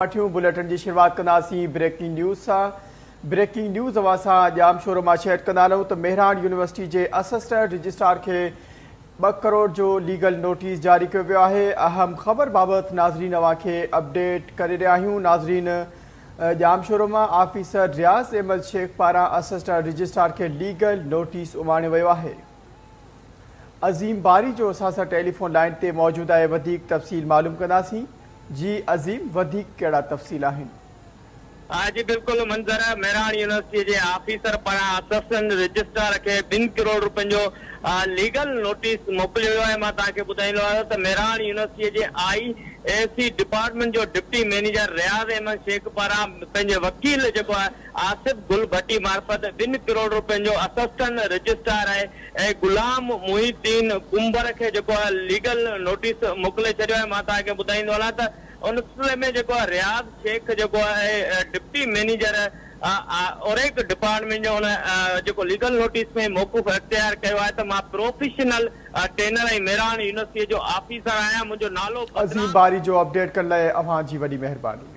Bulletin की शुरुआत कंदासीं ब्रेकिंग न्यूज़ सां। ब्रेकिंग न्यूज़ अवां सां जाम शोर मां शेयर कंदा रहूं त मेहरान यूनिवर्सिटी के असिस्टेंट रजिस्ट्रार के 2 करोड़ जो लीगल नोटिस जारी किया वियो आहे। अहम ख़बर बाबत नाज़रीन अवां खे अपडेट करे रहिया आहियूं। नाज़रीन, जाम शोर मां ऑफिसर रियाज़ अहमद शेख पारां असिस्टेंट रजिस्ट्रार के लीगल नोटिस उमाणियो वियो आहे। अज़ीम बारी जो असां सां टेलीफोन लाइन ते मौजूद आहे, वधीक तफ़सील मालूम कंदासीं। जी अज़ीम, वधीक कहिड़ा तफ़सील आहिनि? हाँ जी बिल्कुल मंजर है। मेहरान यूनिवर्सिटी के ऑफिसर पारां असिस्टेंट रजिस्ट्रार के 2 करोड़ रुपयनि जो लीगल नोटिस मोकिलियो वियो आहे। मां तव्हांखे ॿुधाईंदो आहियां त मेहरान यूनिवर्सिटी जे IAC डिपार्टमेंट जो डिप्टी मैनेजर रियाज़ अहमद शेख पारां पंहिंजे वकील जेको आहे आसिफ गुल भट्टी मार्फत 2 करोड़ रुपयनि जो असिस्टेंट रजिस्ट्रार आहे ऐं गुलाम मुहिद्दीन कुंबर खे जेको आहे लीगल नोटिस मोकिले छॾियो आहे। मां तव्हांखे ॿुधाईंदो हलां त उन सिलसिले में जेको आहे रियाज़ शेख जेको आहे डिप्टी मैनेजर और एक डिपार्टमेंट जो उन जेको लीगल नोटिस में मौक़ूफ़ इख्तियार कयो आहे त मां प्रोफेशनल ट्रेनर ऐं मेहरान यूनिवर्सिटी जो ऑफिसर आहियां। मुंहिंजो नालो अज़ीम बारी जो अपडेट करण लाइ अवां जी वॾी महिरबानी।